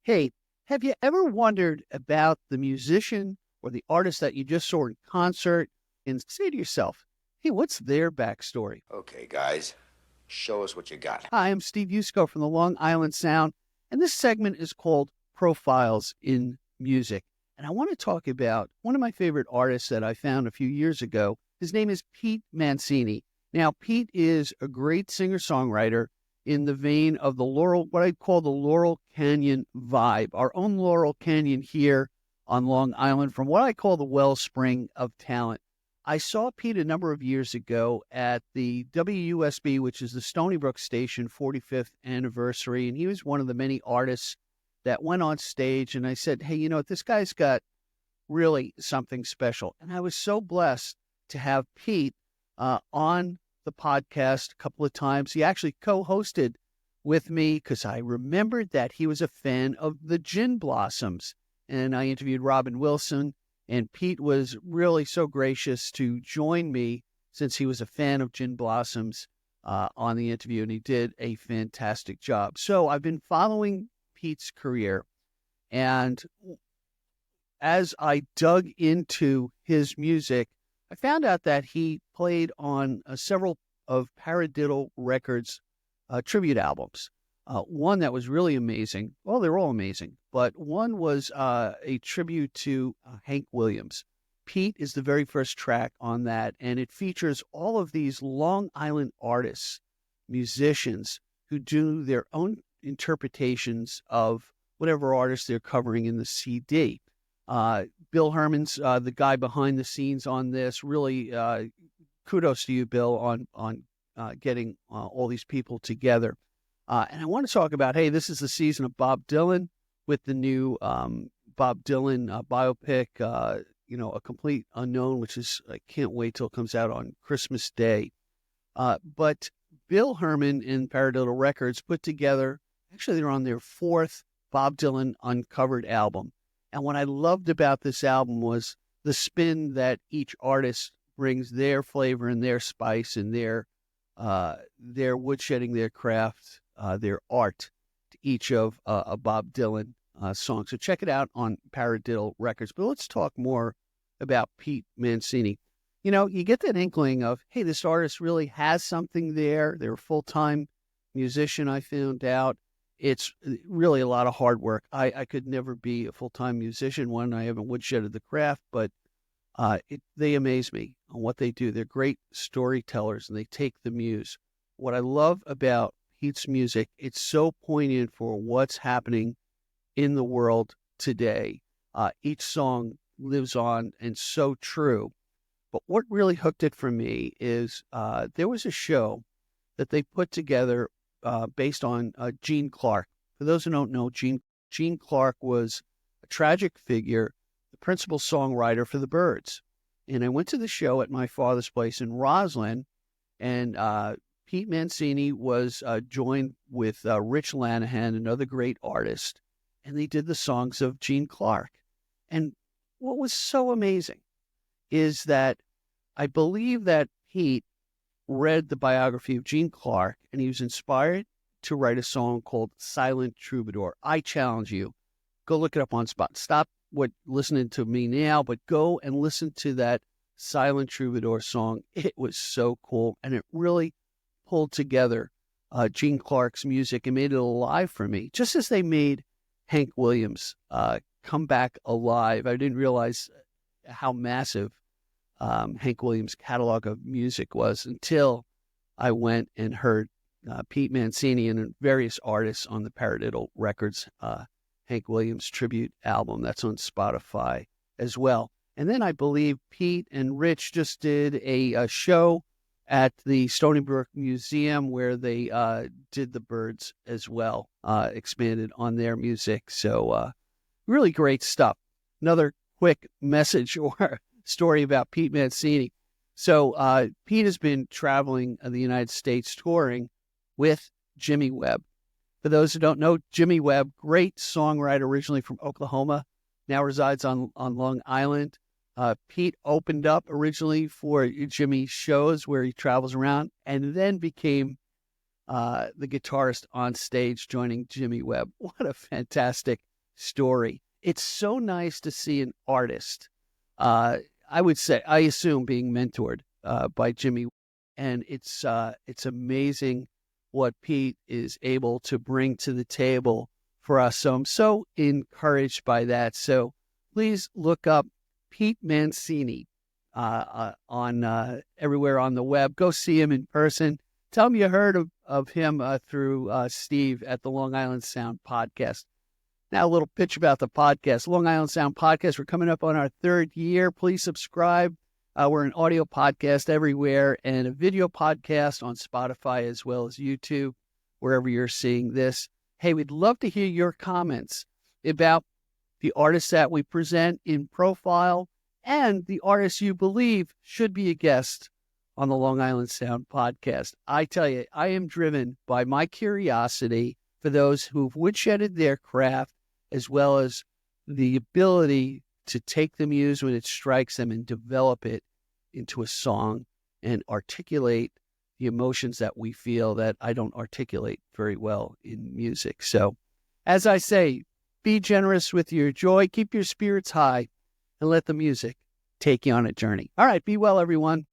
Hey, have you ever wondered about the musician or the artist that you just saw in concert and say to yourself, hey, what's their backstory? Okay, guys, show us what you got. Hi, I'm Steve Yusko from the Long Island Sound, and this segment is called Profiles in Music. And I want to talk about one of my favorite artists that I found a few years ago. His name is Pete Mancini. Now, Pete is a great singer-songwriter in the vein of the what I call the Laurel Canyon vibe, our own Laurel Canyon here on Long Island, from what I call the wellspring of talent. I saw Pete a number of years ago at the WUSB, which is the Stony Brook Station 45th anniversary, and he was one of the many artists that went on stage. And I said, hey, you know what, this guy's got really something special. And I was so blessed to have Pete on the podcast a couple of times. He actually co-hosted with me because I remembered that he was a fan of the Gin Blossoms. And I interviewed Robin Wilson, and Pete was really so gracious to join me since he was a fan of Gin Blossoms on the interview, and he did a fantastic job. So I've been following Pete's career, and as I dug into his music, I found out that he played on several of Paradiddle Records tribute albums. One that was really amazing. Well, they're all amazing, but one was a tribute to Hank Williams. Pete is the very first track on that, and it features all of these Long Island artists, musicians who do their own interpretations of whatever artist they're covering in the CD. Bill Herman's the guy behind the scenes on this. Really, kudos to you, Bill, on getting all these people together. And I want to talk about, hey, this is the season of Bob Dylan with the new Bob Dylan biopic, A Complete Unknown, which is, I can't wait till it comes out on Christmas Day. But Bill Herman and Paradiddle Records put together, actually they're on their fourth Bob Dylan Uncovered album. And what I loved about this album was the spin that each artist brings their flavor and their spice and their woodshedding, their craft, their art to each of a Bob Dylan song. So check it out on Paradiddle Records. But let's talk more about Pete Mancini. You know, you get that inkling of, hey, this artist really has something there. They're a full-time musician, I found out. It's really a lot of hard work. I could never be a full-time musician. One, I haven't woodshedded the craft, but they amaze me on what they do. They're great storytellers, and they take the muse. What I love about Pete's music, it's so poignant for what's happening in the world today. Each song lives on and so true. But what really hooked it for me is there was a show that they put together based on Gene Clark. For those who don't know, Gene Clark was a tragic figure, the principal songwriter for the Byrds. And I went to the show at my father's place in Roslyn, and Pete Mancini was joined with Rich Lanahan, another great artist, and they did the songs of Gene Clark. And what was so amazing is that I believe that Pete read the biography of Gene Clark, and he was inspired to write a song called Silent Troubadour. I challenge you, go look it up on Spot. Stop listening to me now, but go and listen to that Silent Troubadour song. It was so cool, and it really pulled together Gene Clark's music and made it alive for me, just as they made Hank Williams come back alive. I didn't realize how massive Hank Williams' catalog of music was until I went and heard Pete Mancini and various artists on the Paradiddle Records Hank Williams tribute album. That's on Spotify as well. And then I believe Pete and Rich just did a show at the Stony Brook Museum where they did the Byrds as well, expanded on their music. So really great stuff. Another quick message or story about Pete Mancini. So Pete has been traveling the United States touring with Jimmy Webb. For those who don't know, Jimmy Webb, great songwriter originally from Oklahoma, now resides on Long Island. Pete opened up originally for Jimmy's shows where he travels around, and then became the guitarist on stage joining Jimmy Webb. What a fantastic story. It's so nice to see an artist, I assume being mentored by Jimmy. And it's amazing what Pete is able to bring to the table for us. So I'm so encouraged by that. So please look up Pete Mancini on everywhere on the web. Go see him in person. Tell him you heard of him through Steve at the Long Island Sound podcast. Now, a little pitch about the podcast. Long Island Sound podcast. We're coming up on our 3rd year. Please subscribe. We're an audio podcast everywhere and a video podcast on Spotify as well as YouTube, wherever you're seeing this. Hey, we'd love to hear your comments about the artists that we present in profile and the artists you believe should be a guest on the Long Island Sound podcast. I tell you, I am driven by my curiosity for those who've woodshedded their craft, as well as the ability to take the muse when it strikes them and develop it into a song and articulate the emotions that we feel that I don't articulate very well in music. So, as I say, be generous with your joy, keep your spirits high, and let the music take you on a journey. All right, be well, everyone.